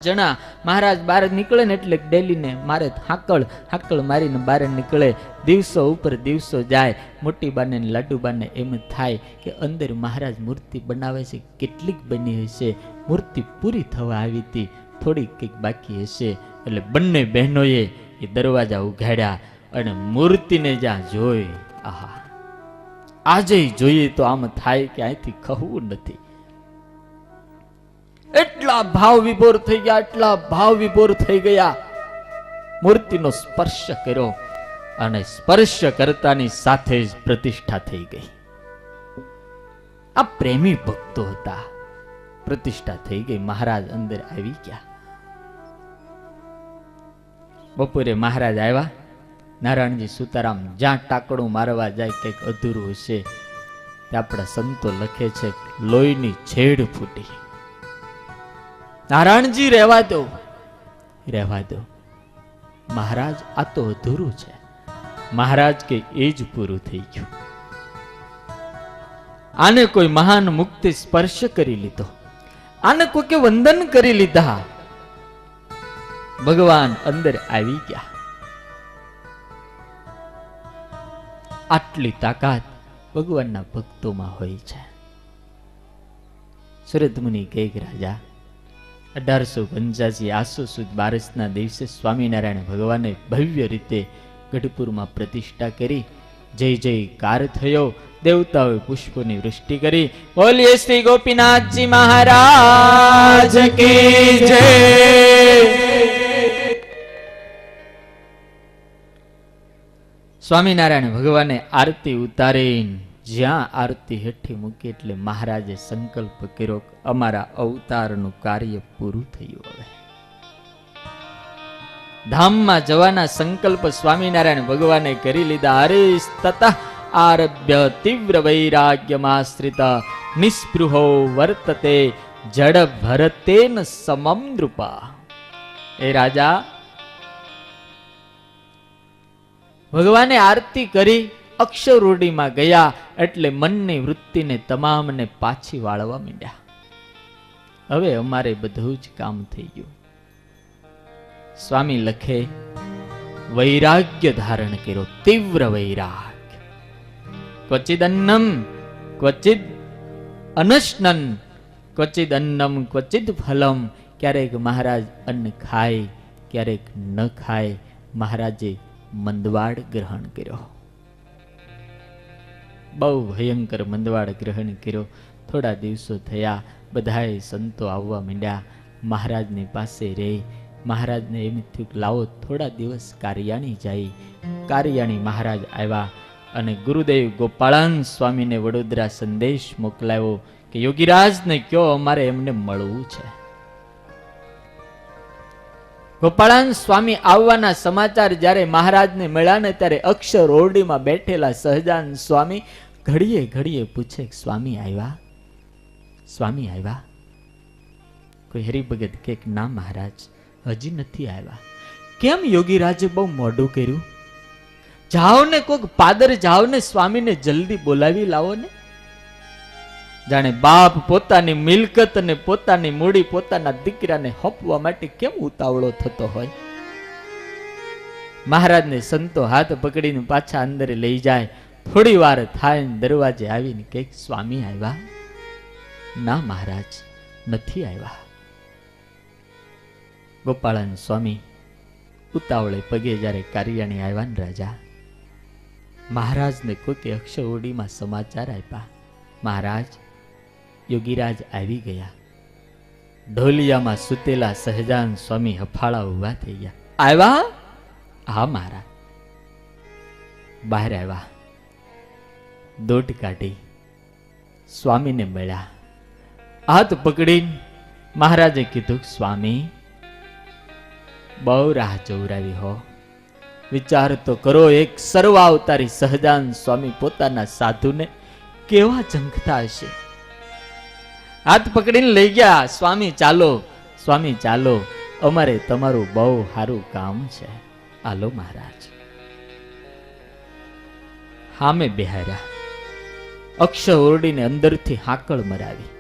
જણા મહારાજ બહાર નીકળે ને એટલે ડેલીને મારે હાકળ મારીને બહાર નીકળે. દિવસો ઉપર દિવસો જાય. મોટી બાને લાડુ બાને એમ થાય કે અંદર મહારાજ મૂર્તિ બનાવે છે, કેટલીક બની હશે, મૂર્તિ પૂરી થવા આવી હતી, થોડી કંઈક બાકી હશે. એટલે બંને બહેનોએ એ દરવાજા ઉઘાડ્યા અને મૂર્તિને જ્યાં જોઈ, આહા, આજે જોઈએ તો આમ થાય કે અહીંથી ખવું નથી. એટલા ભાવ વિભોર થઈ ગયા, એટલા ભાવ વિભોર થઈ ગયા. મૂર્તિનો સ્પર્શ કર્યો અને સ્પર્શ કરતાની સાથે જ પ્રતિષ્ઠા થઈ ગઈ. આ પ્રેમી ભક્તો હતા. પ્રતિષ્ઠા થઈ ગઈ. મહારાજ અંદર આવી ગયા. બપોરે મહારાજ આવ્યા. નારાયણજી સુતારામ જ્યાં ટાકડું મારવા જાય કંઈક અધૂરું હશે. આપણા સંતો લખે છે, લોહીની છેડ ફૂટી. નારાયણજી રહેવા દો, રહેવા દો. મહારાજ આ તો અધૂરું છે. મહારાજ કે એ જ પૂરું થઈ ગયું. આને કોઈ મહાન મુક્તિ સ્પર્શ કરી લીધો, આને કોઈ કે વંદન કરી લીધા. ભગવાન અંદર આવી ગયા. આટલી તાકાત ભગવાનના ભક્તોમાં હોય છે. સુરતમુનિ કૈક રાજા 1885 આસો સુદ બારસના દિવસે સ્વામિનારાયણ ભગવાને ભવ્ય રીતે ગઢપુરમાં પ્રતિષ્ઠા કરી. જય જયકાર થયો. દેવતાઓએ પુષ્પોની વૃષ્ટિ કરી. બોલીએ શ્રી ગોપીનાથજી મહારાજ કી જય. સ્વામિનારાયણ ભગવાને આરતી ઉતારીને જ્યાં આરતી હેઠી મૂકી એટલે મહારાજે સંકલ્પ કર્યો, અમારા અવતારનું કાર્ય પૂરું થયું. હવે ધામમાં જવાના સંકલ્પ સ્વામિનારાયણ ભગવાને કરી લીધા. હરિસ્તત આરભ્ય તીવ્ર વૈરાગ્યમાશ્રિત નિસ્પૃહો વર્તતે જડ ભરતેન સમમ નૃપા. એ રાજા, ભગવાને આરતી કરી અક્ષરરૂઢીમાં ગયા એટલે મનની વૃત્તિને તમામને પાછી વાળવા માંડ્યા. હવે અમારે બધું જ કામ થઈ ગયું. સ્વામી લખે, વૈરાગ્ય ધારણ કર્યો, તીવ્ર વૈરાગ્ય. ક્વચિદ અન્નમ ક્વચિદ અનશ્નન ક્વચિદ અન્નમ ક્વચિદ ફલમ. ક્યારેક મહારાજ અન્ન ખાય, ક્યારેક ન ખાય. મહારાજે મંદવાડ ગ્રહણ કર્યો. બહુ ભયંકર મંદવાડ ગ્રહણ કર્યો. થોડા દિવસો થયા, બધાએ સંતો આવવા માંડ્યા. મહારાજની પાસે રહી. મહારાજને એમ થયું કે લાવો થોડા દિવસ કારિયાણી જાય. કારિયાણી મહારાજ આવ્યા અને ગુરુદેવ ગોપાળાન સ્વામીને વડોદરા સંદેશ મોકલાવ્યો કે યોગીરાજને કયો અમારે એમને મળવું છે. ગોપાળાન સ્વામી આવવાના સમાચાર જ્યારે મહારાજને મળ્યા ને ત્યારે અક્ષર ઓરડીમાં બેઠેલા સહજાન સ્વામી ઘડીએ ઘડીએ પૂછે, સ્વામી આવ્યા? સ્વામી આવ્યા? કોઈ હરિભગત કે ના મહારાજ હજી નથી આવ્યા. કેમ યોગીરાજે બહુ મોડું કર્યું? જાઓ ને કોક પાદર જાઓ ને સ્વામીને જલ્દી બોલાવી લાવો ને. જાણે બાપ પોતાની મિલકત અને પોતાની મૂડી પોતાના દીકરાને હોપવા માટે કેમ ઉતાવળો થતો હોય. મહારાજને સંતો હાથ પકડીને પાછા અંદર લઈ જાય. થોડી વાર થાય દરવાજે આવીને કઈક સ્વામી આવ્યા? ના મહારાજ નથી આવ્યા. ગોપાળન સ્વામી ઉતાવળે પગે જ્યારે કારિયાણી આવ્યા ને રાજા, મહારાજને કોઈ અક્ષરઓડીમાં સમાચાર આપ્યા, મહારાજ યોગીરાજ આવી ગયા. ઢોલિયામાં સુતેલા સહજાન સ્વામી હફાળા ઉભા થઈ ગયા. આવ્યા? હા મહારાજ. બહાર આવ્યા. દોટ કાઢી સ્વામીને મળ્યા. હાથ પકડીને મહારાજે કીધું, સ્વામી બહુ રાહ જોવરાવી હો. વિચાર તો કરો, એક સર્વાવતારી સહજાન સ્વામી પોતાના સાધુને કેવા ઝંખતા હશે. હાથ પકડીને લઈ ગયા. સ્વામી ચાલો, સ્વામી ચાલો, અમારે તમારું બહુ સારું કામ છે. આલો મહારાજ. હામે બેહાર્યા. અક્ષર ઓરડીને અંદરથી હાકળ મરાવી.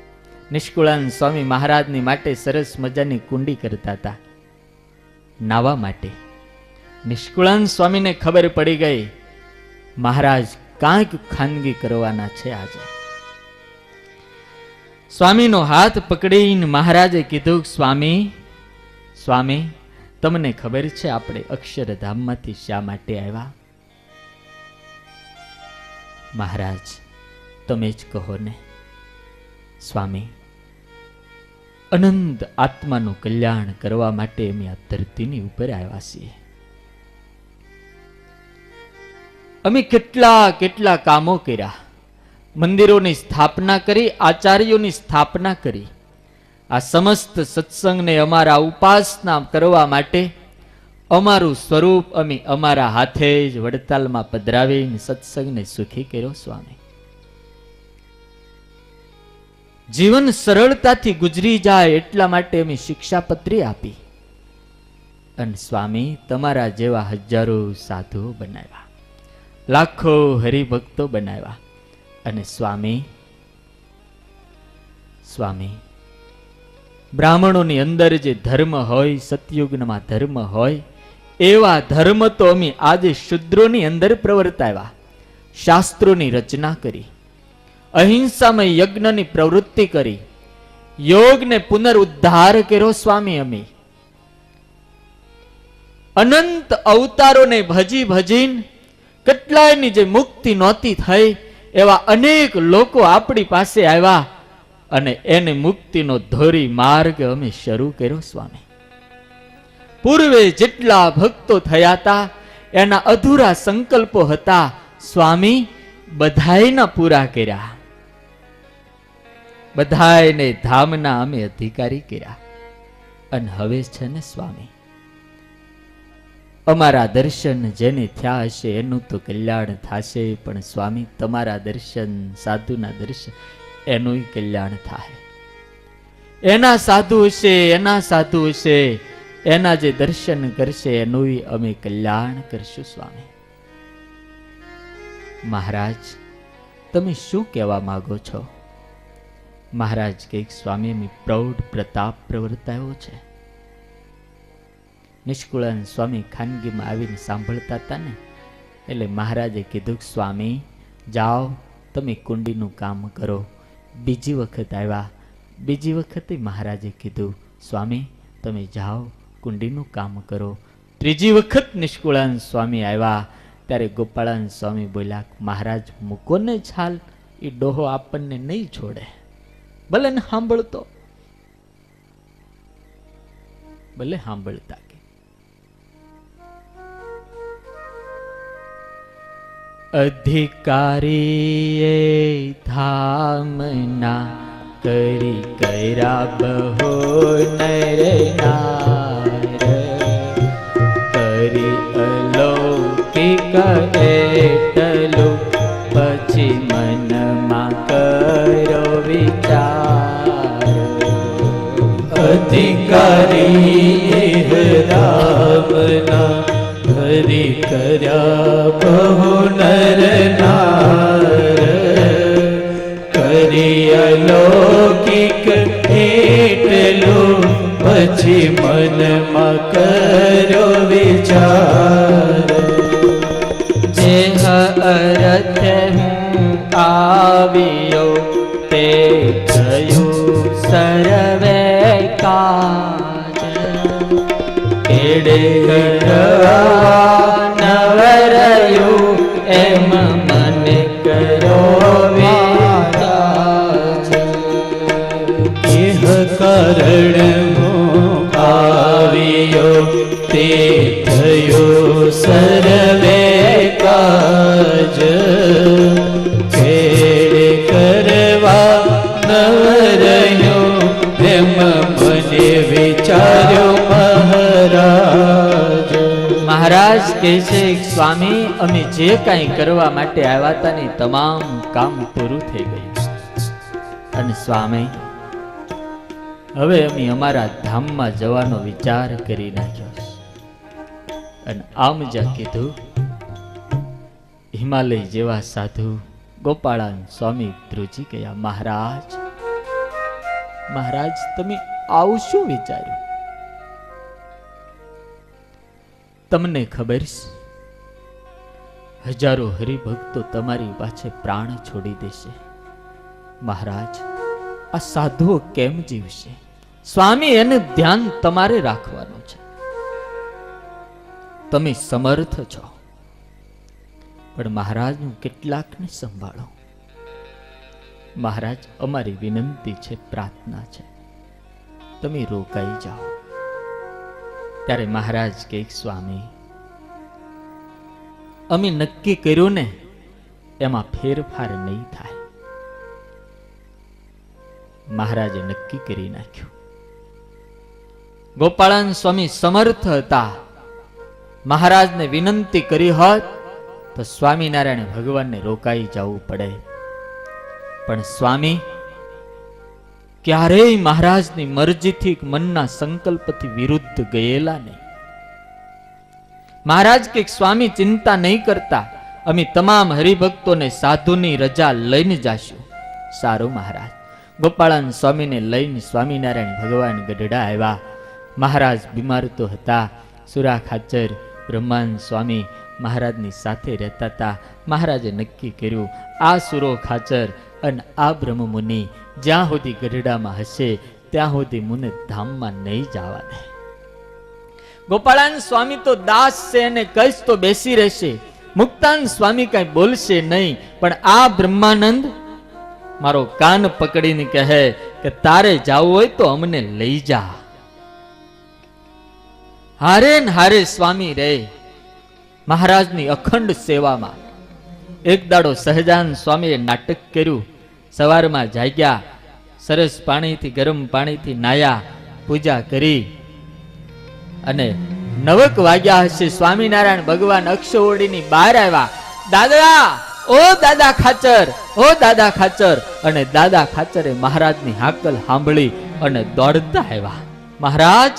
નિષ્કુળાનંદ સ્વામી મહારાજની માટે સરસ મજાની કુંડી કરતા હતા નાવા માટે. નિષ્કુળાનંદ સ્વામીને ખબર પડી ગઈ મહારાજ કાંઈક ખાનગી કરવાના છે આજે. સ્વામીનો હાથ પકડીને મહારાજે કીધું, સ્વામી સ્વામી તમને ખબર છે આપણે અક્ષરધામમાંથી શા માટે આવ્યા? મહારાજ તમે જ કહો ને. સ્વામી અનંત આત્માનું કલ્યાણ કરવા માટે અમે આ ધરતીની ઉપર આવ્યા છીએ. અમે કેટલા કેટલા કામો કર્યા, મંદિરોની સ્થાપના કરી, આચાર્યોની સ્થાપના કરી. આ સમસ્ત સત્સંગને અમારા ઉપાસના કરવા માટે અમારું સ્વરૂપ અમે અમારા હાથે જ વડતાલમાં પધરાવીને સત્સંગને સુખી કર્યો. સ્વામી જીવન સરળતાથી ગુજરી જાય એટલા માટે અમે શિક્ષાપત્રી આપી. અને સ્વામી તમારા જેવા હજારો સાધુઓ બનાવ્યા, લાખો હરિભક્તો બનાવ્યા. અને સ્વામી સ્વામી બ્રાહ્મણોની અંદર જે ધર્મ હોય, સતયુગમાં ધર્મ હોય, એવા ધર્મ તો અમે આજે શુદ્રોની અંદર પ્રવર્તાવ્યા. શાસ્ત્રોની રચના કરી, અહિંસામય યજ્ઞની પ્રવૃત્તિ કરી, યોગને પુનરુદ્ધાર કર્યો. સ્વામી અમે અનંત અવતારોને ભજી ભજીને કેટલાયની જે મુક્તિ નહોતી થઈ એવા અનેક લોકો આપણી પાસે આવ્યા અને એને મુક્તિનો ધોરી માર્ગ અમે શરૂ કર્યો. સ્વામી પૂર્વે જેટલા ભક્તો થયા હતા એના અધૂરા સંકલ્પો હતા, સ્વામી બધાયના પૂરા કર્યા. બધાયને ધામના અમે અધિકારી કર્યા. અને હવે છે ને સ્વામી અમારા દર્શન જેને થયા હશે એનું તો કલ્યાણ થશે, પણ સ્વામી તમારા દર્શન, સાધુના દર્શન, એનું કલ્યાણ થાય. એના સાધુ હશે, એના સાધુ હશે, એના જે દર્શન કરશે એનું અમે કલ્યાણ કરશું. સ્વામી મહારાજ તમે શું કહેવા માંગો છો? મહારાજ કઈક સ્વામી અમે પ્રૌઢ પ્રતાપ પ્રવર્તાયો છે. નિષ્કુળાનંદ સ્વામી ખાનગીમાં આવીને સાંભળતા હતા ને, એટલે મહારાજે કીધું, સ્વામી જાઓ તમે કુંડીનું કામ કરો. બીજી વખત આવ્યા, બીજી વખતે મહારાજે કીધું, સ્વામી તમે જાઓ કુંડીનું કામ કરો. ત્રીજી વખત નિષ્કુળાનંદ સ્વામી આવ્યા ત્યારે ગોપાળાનંદ સ્વામી બોલ્યા, મહારાજ મૂકો ને છાલ, એ ડોહો આપણને નહીં છોડે. ભલે ને સાંભળતો, ભલે સાંભળતા. અધિકારીએ ધામના કરી કર્યા બહુ નરનાર, કરી અલૌકિક એટલું પછી મનમાં કરો વિચાર. અધિકારીએ ધામના કરી કર્યા બહુ નરનાર, કરી અલૌકિક એટલું પછી મનમાં કરો વિચાર. જે અરથ હું આવ્યો તે થયું સર્વે કાજ, કેડે નવરયું એમ મને કરો વિચાર. એહ કારણ હું આવ્યો તે થયો સર્વે કાજ, ખેડ કરવા નવરયો એમ મને વિચાર્યો મહારાજ. મહારાજ કહે છે, સ્વામી અમે જે કાંઈ કરવા માટે આવ્યા હતા ને તમામ કામ પૂરું થઈ ગયું. અને સ્વામી હવે અમે અમારા ધામમાં જવાનો વિચાર કરી નાખ્યો. અને આમ જ્યાં કીધું, હિમાલય જેવા સાધુ ગોપાળાનંદ સ્વામી ધ્રુજી ગયા, મહારાજ મહારાજ તમે આવું શું વિચાર્યું? તમને ખબર છે હજારો હરિભક્તો તમારી પાછળ પ્રાણ છોડી દેશે. મહારાજ આ સાધુઓ કેમ જીવશે? સ્વામી એને ધ્યાન તમારે રાખવાનું છે. તમે સમર્થ છો, પણ મહારાજનું કેટલાકને સંભાળો. મહારાજ અમારી વિનંતી છે, પ્રાર્થના છે, તમે રોકાઈ જાઓ. ત્યારે મહારાજ કહે, સ્વામી અમે નક્કી કર્યું ને એમાં ફેરફાર નહીં થાય. મહારાજે નક્કી કરી નાખ્યું. ગોપાળાન સ્વામી સમર્થ હતા. મહારાજને વિનંતી કરી હોત તો સ્વામિનારાયણ ભગવાનને રોકાઈ જવું પડે, પણ સ્વામી ક્યારેય મહારાજની મરજીથી મનના સંકલ્પથી વિરુદ્ધ ગયેલા નહીં. મહારાજ કે સ્વામી ચિંતા નહીં કરતા, અમે તમામ હરિભક્તોને સાધુની રજા લઈને જાશું. સારું મહારાજ. ગોપાળાન સ્વામીને લઈને સ્વામિનારાયણ ભગવાન ગઢડા આવ્યા. મહારાજ બીમાર તો હતા. સુરા ખાચર બ્રહ્માનંદ સ્વામી મહારાજની સાથે રહેતા હતા. મહારાજે નક્કી કર્યું આ સુરો ખાચર અને આ બ્રહ્મમુનિ જ્યાં સુધી ગઢડામાં હશે ત્યાં સુધી મુને ધામમાં નહીં જવા દે. ગોપાળાન સ્વામી તો દાસ છે અને કહીશ તો બેસી રહેશે. મુક્તાન સ્વામી કઈ બોલશે નહીં, પણ આ બ્રહ્માનંદ મારો કાન પકડીને કહે કે તારે જાવું હોય તો અમને લઈ જા. હારે ને હારે સ્વામી રે મહારાજની અખંડ સેવામાં. એક દાડો સહજાનંદ સ્વામીએ નાટક કર્યું. સવારમાં જાગ્યા, સરસ પાણીથી ગરમ પાણીથી નાયા, પૂજા કરી અને 9 વાગ્યા હશે. સ્વામિનારાયણ ભગવાન અક્ષોવડીની બહાર આવ્યા. દાદા, ઓ દાદા ખાચર, ઓ દાદા ખાચર. અને દાદા ખાચરે મહારાજની હાકલ સાંભળી અને દોડતા આવ્યા. મહારાજ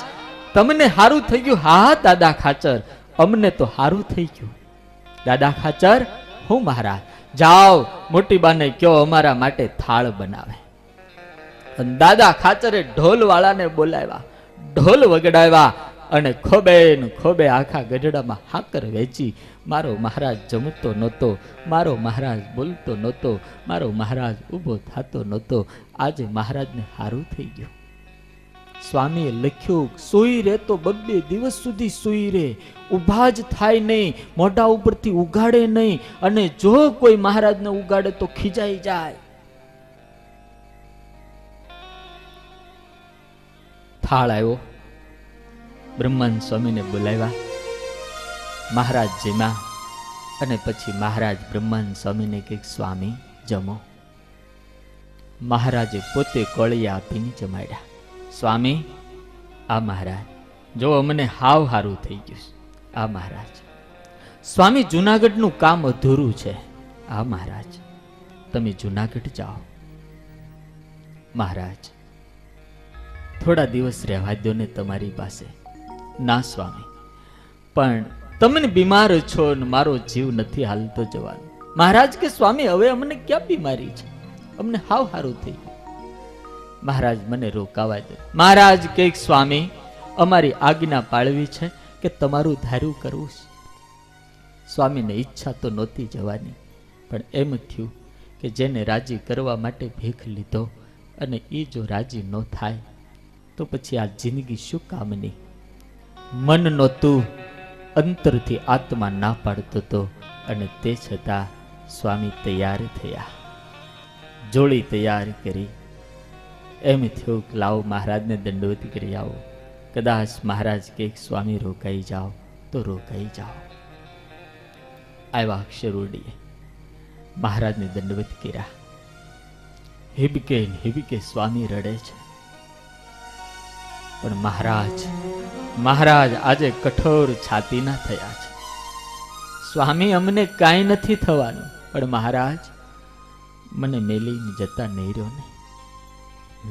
તમને હારું થઈ ગયું? હા દાદા ખાચર, અમને તો હારું થઈ ગયું. દાદા ખાચર, હું મહારાજ જાઓ મોટી બાને કયો અમારા માટે થાળ બનાવે. અને દાદા ખાચરે ઢોલ વાળાને બોલાવ્યા, ઢોલ વગડાવ્યા અને ખોબે ને ખોબે આખા ગઢડામાં હાકર વેચી. મારો મહારાજ જમતો નહોતો, મારો મહારાજ બોલતો નહોતો, મારો મહારાજ ઊભો થતો નહોતો. આજે મહારાજને હારું થઈ ગયું. સ્વામીએ લખ્યું સૂઈ રે તો 2 દિવસ સુધી સૂઈ રે, ઉભા જ થાય નહીં, મોઢા ઉપરથી ઉગાડે નહીં, અને જો કોઈ મહારાજને ઉગાડે તો ખીજાઈ જાય. થાળ આવ્યો. બ્રહ્માનંદ સ્વામીને બોલાવ્યા. મહારાજ જમ્યા અને પછી મહારાજ બ્રહ્માનંદ સ્વામીને કહે, સ્વામી જમો. મહારાજે પોતે કોળિયા આપીને જમાડ્યા. સ્વામી આ મહારાજ, જો અમને હાવ હારું થઈ ગયું. આ મહારાજ. સ્વામી જુનાગઢનું કામ અધૂરું છે. આ મહારાજ તમે જુનાગઢ જાઓ. મહારાજ થોડા દિવસ રહેવા દો ને તમારી પાસે. ના સ્વામી, પણ તમે બીમાર છો ને મારો જીવ નથી હાલતો જવાનો. મહારાજ કે સ્વામી હવે અમને ક્યાં બીમારી છે, અમને હાવ હારું થઈ ગયું. મહારાજ મને રોકાવા દે. મહારાજ કે સ્વામી અમારી આજ્ઞા પાળવી છે કે તમારું ધાર્યું કરવું છે. સ્વામીને ઈચ્છા તો નહોતી જવાની, પણ એમ થયું કે જેને રાજી કરવા માટે ભીખ લીધો અને એ જો રાજી ન થાય તો પછી આ જિંદગી શું કામની. મન નહોતું, અંતરથી આત્મા ના પાડતો હતો, અને તે છતાં સ્વામી તૈયાર થયા, જોડી તૈયાર કરી. એમ થયું કે લાવો મહારાજને દંડવત કરી આવો. કદાચ મહારાજ કે સ્વામી રોકાઈ જાઓ તો રોકાઈ જાઓ. આવ્યા અક્ષરોડીએ, મહારાજને દંડવત કર્યા. હિબકે સ્વામી રડે છે. પણ મહારાજ આજે કઠોર છાતીના થયા છે. સ્વામી અમને કાંઈ નથી થવાનું, પણ મહારાજ મને મેલીને જતા નહીં રહ્યો ને.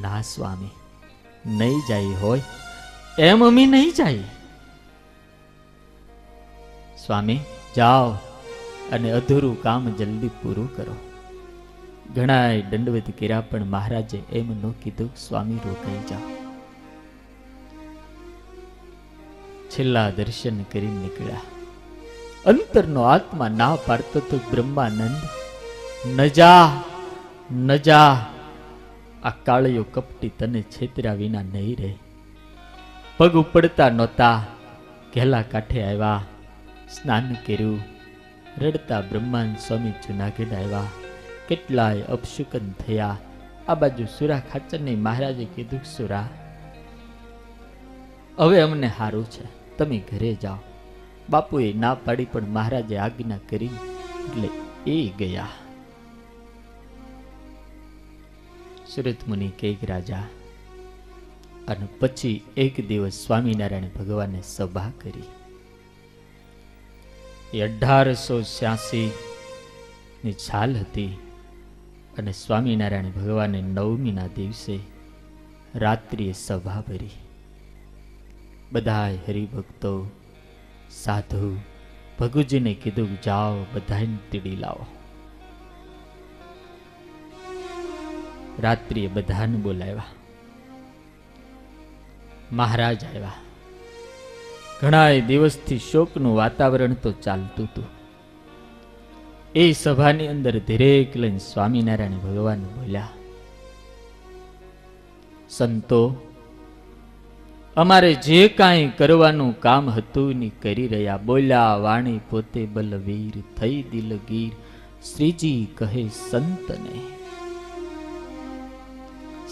ના સ્વામી, નહીં જાય હોય એમ અમે નહીં જાય. સ્વામી જાઓ અને અધૂરું કામ જલ્દી પૂરું કરો. ઘણાય દંડવત કર્યા, પણ મહારાજે એમ ન કીધું, સ્વામી રોકાઈ જાઓ. છેલ્લા દર્શન કરી નીકળ્યા. અંતરનો આત્મા ના પાડતો તો બ્રહ્માનંદ, ન જા ન જા, આ કાળિયો કપટી તને છેતર્યા વિના નહીં રહે. પગ ઉપડતા નહોતા, ઘેલા કાંઠે આવ્યા, સ્નાન કર્યું. રડતા બ્રહ્માનંદ સ્વામી જુનાગઢ આવ્યા. કેટલાય અપશુકન થયા. આ બાજુ સુરા ખાચરની મહારાજે કીધું, સુરા હવે અમને સારું છે, તમે ઘરે જાઓ. બાપુએ ના પાડી, પણ મહારાજે આજ્ઞા કરી એટલે એ ગયા. સુરત મુનિ કૈક રાજા. અને પછી એક દિવસ સ્વામિનારાયણ ભગવાને સભા કરી. એ 1886 ની છાલ હતી. અને સ્વામિનારાયણ ભગવાને નવમીના દિવસે રાત્રિએ સભા ભરી. બધાય હરિભક્તો, સાધુ, ભગુજીને કીધું, જાઓ બધાને તીડી લાવો. રાત્રિએ બધાને બોલાવ્યા. મહારાજ આવ્યા. ઘણા દિવસથી શોકનું વાતાવરણ તો ચાલતું હતું. એ સભાની અંદર ધીરેક લઈને સ્વામિનારાયણ ભગવાન બોલ્યા, સંતો, અમારે જે કાંઈ કરવાનું કામ હતું ને કરી રહ્યા. બોલ્યા વાણી પોતે બલવીર, થઈ દિલગીર, શ્રીજી કહે સંતને.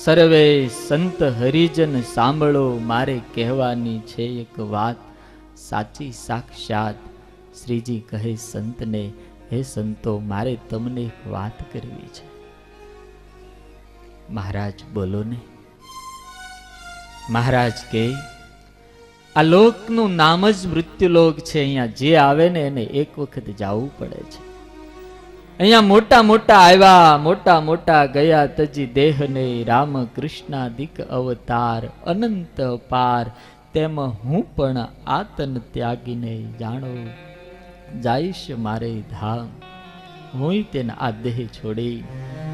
સર્વે સંત હરિજન સાંભળો, મારે કહેવાની છે એક વાત સાચી સાક્ષાત. શ્રીજી કહે સંતને, હે સંતો, મારે તમને એક વાત કરવી છે. મહારાજ બોલો ને. મહારાજ કે આ લોકનું નામ જ મૃત્યુલોક છે. અહીંયા જે આવે ને એને એક વખત જવું પડે છે. અહીંયા મોટા મોટા આવ્યા, મોટા મોટા ગયા, તજી દેહને રામ કૃષ્ણાદિક અવતાર અનંત પાર. તેમાં હું પણ આતન ત્યાગીને જાણો જાઈશ મારે ધામ. હું તેના આ દેહ છોડી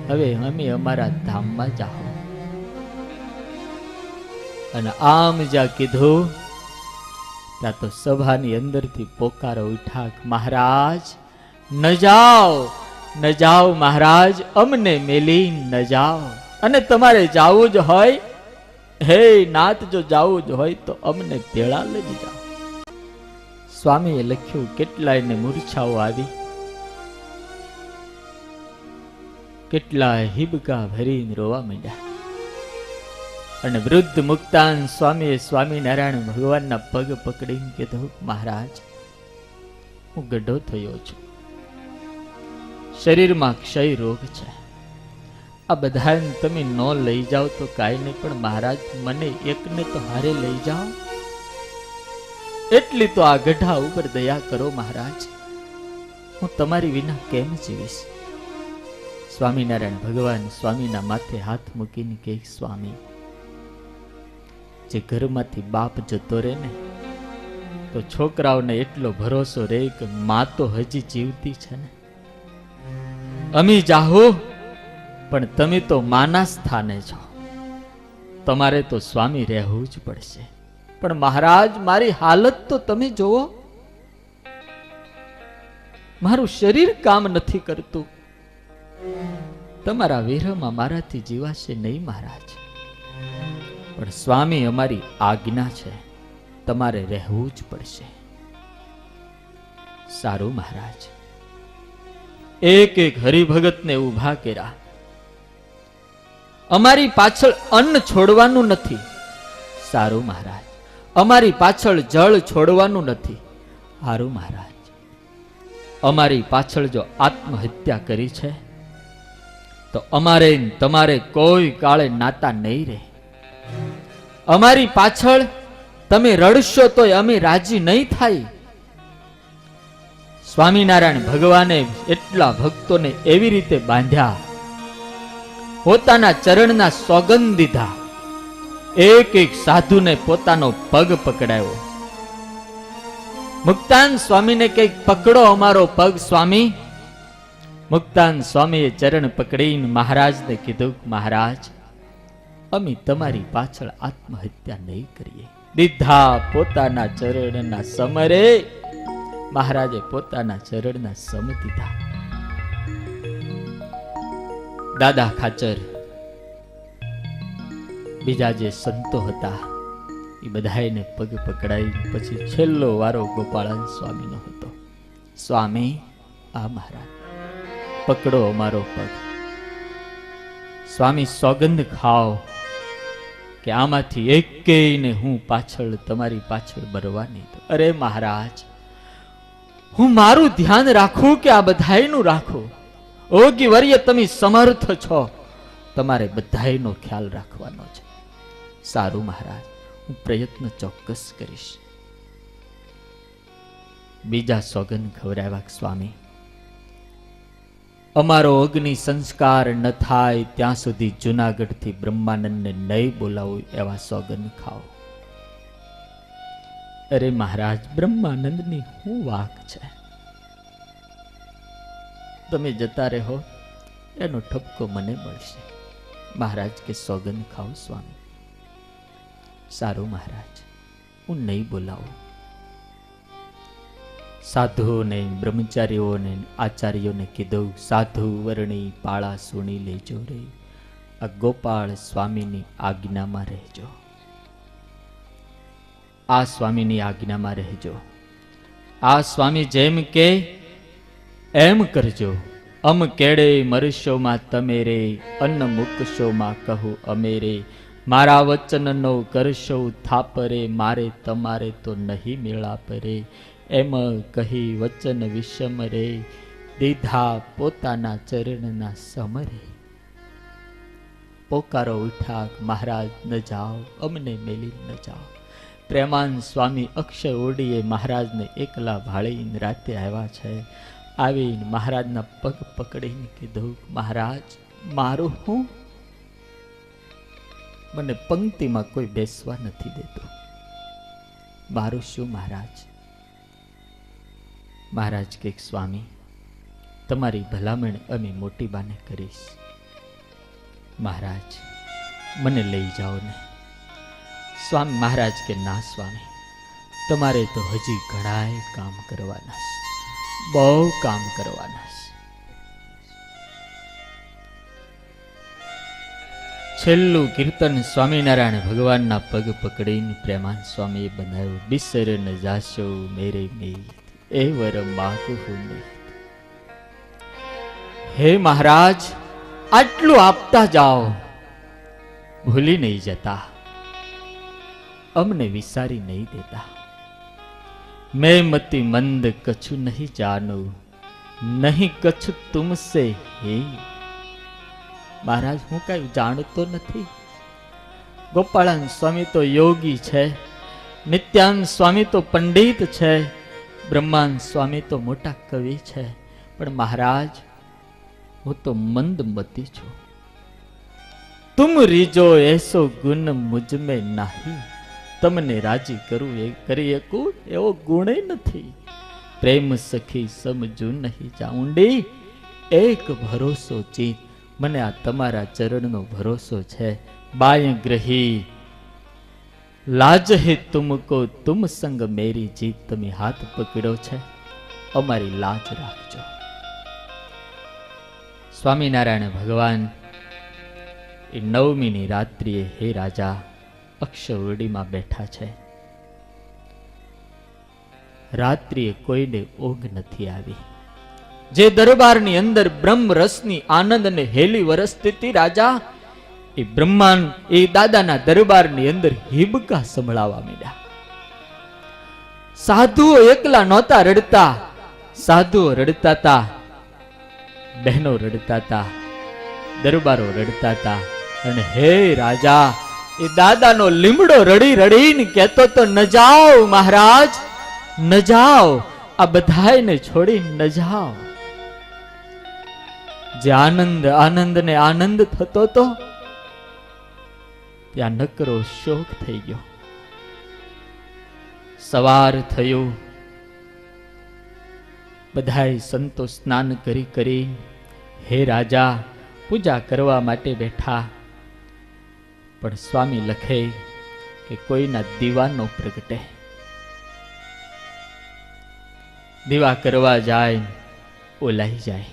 હવે અમે અમારા ધામમાં જાઓ. અને આમ જ્યાં કીધું ત્યાં તો સભાની અંદરથી પોકારો ઉઠા, મહારાજ ન જાઓ, ન જાઓ મહારાજ, અમને મેલી ન જાઓ. અને તમારે જાવું જ હોય, હે નાથ, જો જાવું જ હોય તો અમને ભેળા લઈ જાઓ. સ્વામીએ લખ્યું, કેટલાયને મૂર્છાઓ આવી, કેટલાય હિબકા ભરીને રોવા માંડ્યા. અને વૃદ્ધ મુક્તાન સ્વામીએ સ્વામિનારાયણ ભગવાનના પગ પકડીને કીધું, મહારાજ, હું ગઢો થયો છું, શરીરમાં ક્ષય રોગ છે. આ બધાને તમે ન લઈ જાઓ તો કાંઈ નહીં, પણ મહારાજ મને એકને તો હારે લઈ જાઓ. એટલી તો આ ગઢા ઉપર દયા કરો મહારાજ, હું તમારી વિના કેમ જીવીશ. સ્વામિનારાયણ ભગવાન સ્વામીના માથે હાથ મૂકીને કહે, સ્વામી, જે ઘરમાંથી બાપ જતો રહે ને તો છોકરાઓને એટલો ભરોસો રહે કે માં તો હજી જીવતી છે ને. અમી જાહો, પણ તમે તો માના સ્થાને છો, તમારે તો સ્વામી રહેવું જ પડશે. પણ મહારાજ, મારી હાલત તો તમે જોવો, મારું શરીર કામ નથી કરતું. તમારા વિરહમાં મારાથી જીવાશે નહીં મહારાજ. પણ સ્વામી, અમારી આજ્ઞા છે, તમારે રહેવું જ પડશે. સારું મહારાજ. એક એક હરિભગતને ઊભા કર્યા. અમારી પાછળ અન્ન છોડવાનું નથી. સારું મહારાજ. અમારી પાછળ જળ છોડવાનું નથી. સારું મહારાજ. અમારી પાછળ જો આત્મહત્યા કરી છે તો અમારે તમારે કોઈ કાળે નાતા નહીં રહે. અમારી પાછળ તમે રડશો તોય અમે રાજી નહીં થાય. સ્વામિનારાયણ ભગવાને એટલા ભક્તોને એવી રીતે બાંધ્યા, પોતાના ચરણના સોગંદ દીધા. એક એક સાધુને પોતાનો પગ પકડાયો. મુક્તાન સ્વામીને કઈક પકડો અમારો પગ સ્વામી. મુક્તાન સ્વામીએ ચરણ પકડીને મહારાજને કીધું, મહારાજ, અમે તમારી પાછળ આત્મહત્યા નહીં કરીએ. દીધા પોતાના ચરણના સમરે. મહારાજે પોતાના ચરણના સમ દીધા. દાદા ખાચર, બીજા જે સંતો હતા એ બધાને પગ પકડાઈ પછી છેલ્લો વારો ગોપાળાન સ્વામીનો હતો. સ્વામી, આ મહારાજ પકડો અમારો પગ. સ્વામી સોગંદ ખાઓ કે આમાંથી એકેયને હું પાછળ તમારી પાછળ બરવા નહીં દઉં. અરે મહારાજ, હું મારું ધ્યાન રાખું કે આ બધાયનું રાખું? ઓગી વર્ય, તમે સમર્થ છો, તમારે બધાયનો ખ્યાલ રાખવાનો છે. સારું મહારાજ, હું પ્રયત્ન ચોક્કસ કરીશ. બીજા સોગંદ ખવડાવ્યા, સ્વામી, અમારો અગ્નિ સંસ્કાર ન થાય ત્યાં સુધી જુનાગઢથી બ્રહ્માનંદને નહીં બોલાવું એવા સોગંદ ખાઓ. અરે મહારાજ, બ્રહ્માનંદની શું વાક છે? તમે જતા રહો એનો ઠપકો મને મળશે. મહારાજ કે સોગંદ ખાઓ સ્વામી. સારું મહારાજ, હું નહીં બોલાવું. સાધુઓને, બ્રહ્મચારીઓને, આચાર્યોને કીધું, સાધુ વર્ણી પાળા સુણી લેજો રે, આ ગોપાળ સ્વામીની આજ્ઞામાં રહેજો. આ સ્વામીની આજ્ઞામાં રહેજો. આ સ્વામી જેમ કે એમ કરજો. અમ કેડે મરશોમાં તમે રે, અન્ન મૂકશોમાં કહું અમે રે, મારા વચનનો કરશો થાપરે, મારે તમારે તો નહીં મેળાપ રે. એમ કહી વચન વિષમ રે, દીધા પોતાના ચરણના સમરે. પોકારો ઉઠા, મહારાજ ન જાઓ, અમને મેલી ન જાઓ. પ્રેમાન સ્વામી અક્ષર ઓડીએ મહારાજને એકલા ભાળીને રાતે આવ્યા છે. આવીને મહારાજના પગ પકડીને કીધું, મહારાજ, મારું હું? મને પંક્તિમાં કોઈ બેસવા નથી દેતું. મારું શું મહારાજ? મહારાજ કે, સ્વામી, તમારી ભલામણ અમે મોટી બાને કરીશ. મહારાજ, મને લઈ જાઓ ને. સ્વામી મહારાજ કે, ના સ્વામી, તમારે તો હજી ઘણાય કામ કરવાના છે, બહુ કામ કરવાના છે. છેલ્લું કીર્તન સ્વામિનારાયણ ભગવાનના પગ પકડીને પ્રેમાન સ્વામીએ બનાવ્યું. બિસર ન જાશો મેરે મીત, એ વર માગું નહીં. હે મહારાજ, આટલું આપતા જાઓ, ભૂલી નહીં જતા, અમને વિસારી નહીં દેતા. मैं मति मंद कछु नहीं जानो, नहीं कछु तुमसे हे. મહારાજ, હું કઈ જાણતો નથી. ગોપાળાન સ્વામી તો યોગી છે, નિત્યાન સ્વામી તો પંડિત છે, બ્રહ્માન સ્વામી તો મોટા કવિ છે, પણ મહારાજ, હું તો મંદમતી છું. તુમ રીજો એસો ગુણ મુझ में नहीं, તમને રાજી કરું એ કરી શકું એવો ગુણ નથી. પ્રેમ સખી સમજુ નહીં ચાઉંડી, એક ભરોસો ચીત, મને આ તમારા ચરણનો ભરોસો છે. બાય ગ્રહી લાજ હે તુમકો, તુમ સંગ મેરી જીત. તમે હાથ પકડ્યો છે, અમારી લાજ રાખજો. સ્વામિનારાયણ ભગવાન એ નવમીની રાત્રિએ, હે રાજા, અક્ષરવડીમાં બેઠા છે. રાત્રિએ કોઈને ઊંઘ નથી આવી. જે દરબારની અંદર બ્રહ્મ રસની આનંદ અને હેલી વરસતી રાજા, એ બ્રહ્માંડ, એ દાદાના દરબારની અંદર હિબકા સંભળાવા માંડ્યા. સાધુઓ એકલા નહોતા રડતા, સાધુઓ રડતા હતા, બહેનો રડતા હતા, દરબારો રડતા હતા. અને હે રાજા, એ દાદાનો લીમડો રડી રડીને કહેતો તો, ન જાઓ મહારાજ, ન જાઓ, આ બધાયને છોડી ન જાઓ. જે આનંદ આનંદ ને આનંદ થતો તો ત્યાં નકરો શોક થઈ ગયો. સવાર થયું, બધાય સંતો સ્નાન કરી કરી હે રાજા, પૂજા કરવા માટે બેઠા, પણ સ્વામી લખે કે કોઈના દીવાનો પ્રગટે. દીવા કરવા જાય, ઓલાઈ જાય.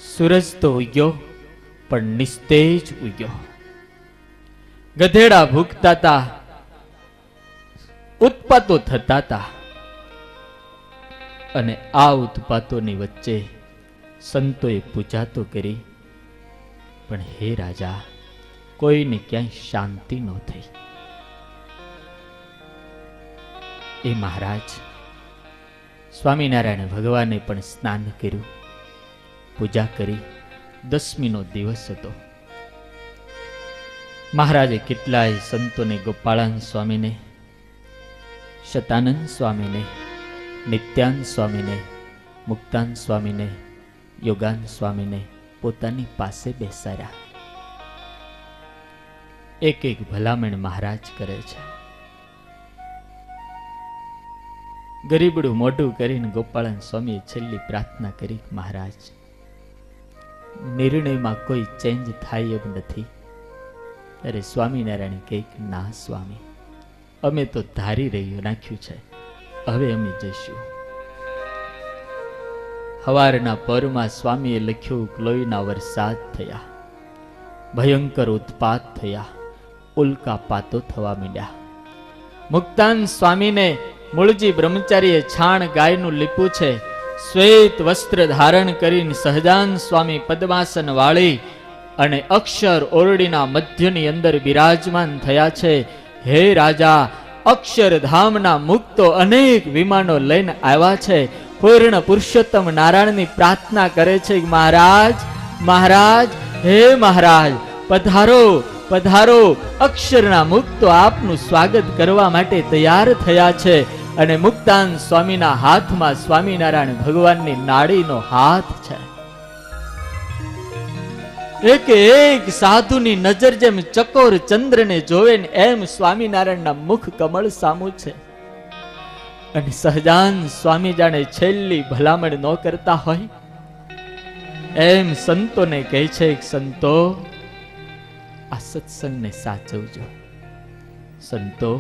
સૂરજ તો ઉગ્યો, પણ નિસ્તેજ ઉગ્યો. ગધેડા ભૂખતા હતા, ઉત્પાતો થતા હતા, અને આ ઉત્પાતોની વચ્ચે સંતોએ પૂજા તો કરી, પણ હે રાજા, કોઈને ક્યાંય શાંતિ ન થઈ. એ મહારાજ સ્વામિનારાયણ ભગવાને પણ સ્નાન કર્યું, પૂજા કરી. 10મીનો દિવસ હતો. મહારાજે કેટલાય સંતોને, ગોપાળાન સ્વામીને, શતાનંદ સ્વામીને, નિત્યાન સ્વામીને, મુક્તાન સ્વામીને, યોગાન સ્વામીને પોતાની પાસે બેસાડ્યા. એક એક ભલામણ મહારાજ કરે છે. ગરીબડું મોઢું કરીને ગોપાળાન સ્વામીએ છેલ્લી પ્રાર્થના કરી, મહારાજ, નિર્ણયમાં કોઈ ચેન્જ થાય એમ નથી. અરે સ્વામિનારાયણ કહે, ના સ્વામી, અમે તો ધારી રહ્યું નાખ્યું છે, હવે અમે જઈશું. હવારના પરમાં સ્વામીએ લખ્યું, લોહીના વરસાદ થયા, ભયંકર ઉત્પાત થયા, ઉલ્કાપાતો થવા માંડ્યા. મુક્તાન સ્વામીને મૂળજી બ્રહ્મચારીએ છાણ ગાયનું લીપું છે, શ્વેત વસ્ત્ર ધારણ કરીને સહજાન સ્વામી પદ્માસન વાળી અને અક્ષર ઓરડીના મધ્યની અંદર બિરાજમાન થયા છે. હે રાજા, અક્ષરધામના મુક્તો અનેક વિમાનો લઈને આવ્યા છે. પૂર્ણ પુરુષોત્તમ નારાયણની પ્રાર્થના કરે છે, મહારાજ, મહારાજ, હે મહારાજ, પધારો, પધારો. અક્ષરના મુક્તો આપનું સ્વાગત કરવા માટે તૈયાર થયા છે. અને મુક્તાન સ્વામીના હાથમાં સ્વામિનારાયણ ભગવાનની નાડીનો હાથ છે. એક એક સાધુની નજર જેમ ચકોર ચંદ્રને જોવે ને એમ સ્વામિનારાયણના મુખ કમળ સામું છે. અને સહજાન સ્વામી જાણે છેલ્લી ભલામણ ન કરતા હોય એમ સંતોને કહે છે, સંતો, આ સત્સંગને સાચવજો. સંતો,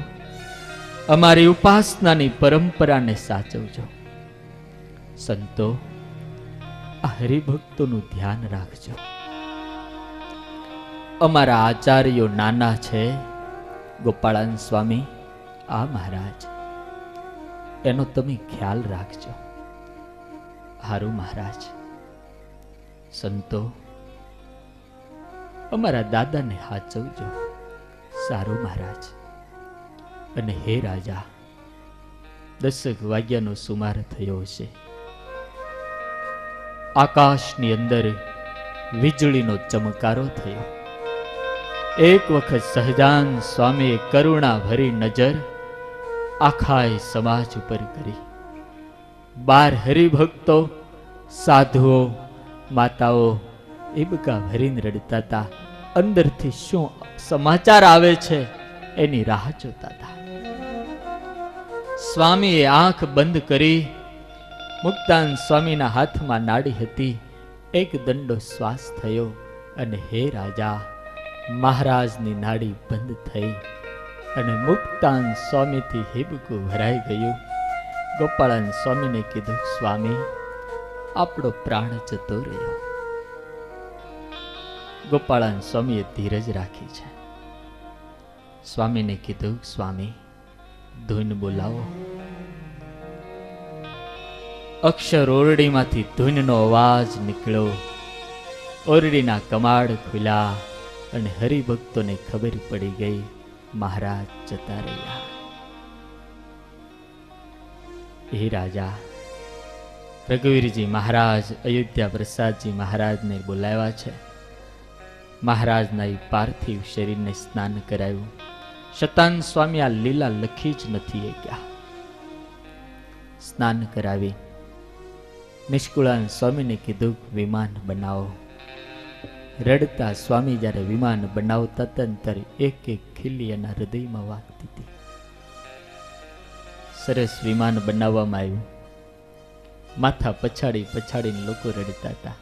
અમારી ઉપાસનાની પરંપરાને સાચવજો. સંતો, આ હરિભક્તોનું ધ્યાન રાખજો. અમારા આચાર્યો નાના છે, ગોપાળાન સ્વામી, આ મહારાજ, એનો તમે ખ્યાલ રાખજો. હારું મહારાજ. સંતો, અમારા દાદાને હાચવજો. સારું મહારાજ. અને હે રાજા, 10 વાગ્યાનો સુમાર થયો હશે. આકાશની અંદર વીજળીનો ચમકારો થયો. એક વખત સહજાન સ્વામીએ કરુણા ભરી નજર આખાય સમાજ ઉપર કરી. 12 હરિભક્તો, સાધુઓ, માતાઓ ઇબકા ભરીને રડતા હતા. અંદરથી શું સમાચાર આવે છે એની રાહ જોતા હતા. સ્વામીએ આંખ બંધ કરી. મુક્તાન સ્વામીના હાથમાં નાડી હતી. એક દંડો શ્વાસ થયો અને હે રાજા, મહારાજની નાડી બંધ થઈ અને મુક્તાન સ્વામીથી હિબકું ભરાઈ ગયું. ગોપાળાન સ્વામીને કીધું, સ્વામી, આપણો પ્રાણ જતો રહ્યો. ગોપાળાન સ્વામીએ ધીરજ રાખી છે. સ્વામીને કીધું, સ્વામી, ધૂન બોલાવો. અક્ષર ઓરડીમાંથી ધૂનનો અવાજ નીકળ્યો. ઓરડીના કમાડ ખુલ્યા અને હરિભક્તોને ખબર પડી ગઈ, મહારાજ જતા રહ્યા. હે રાજા, રઘુવીરજી મહારાજ અયોધ્યા પ્રસાદજી મહારાજને બોલાવ્યા છે. મહારાજના એ પાર્થિવ શરીરને સ્નાન કરાવ્યું. શતાન સ્વામી આ લીલા લખી જ નથી ગયા. સ્નાન કરાવી નિષ્કુળાન સ્વામીને કીધું, વિમાન બનાવો. રડતા સ્વામી જ્યારે વિમાન બનાવતા હતા ત્યારે એક એક ખીલી એના હૃદયમાં વાગતી હતી. સરસ વિમાન બનાવવામાં આવ્યું. માથા પછાડીને લોકો રડતા હતા.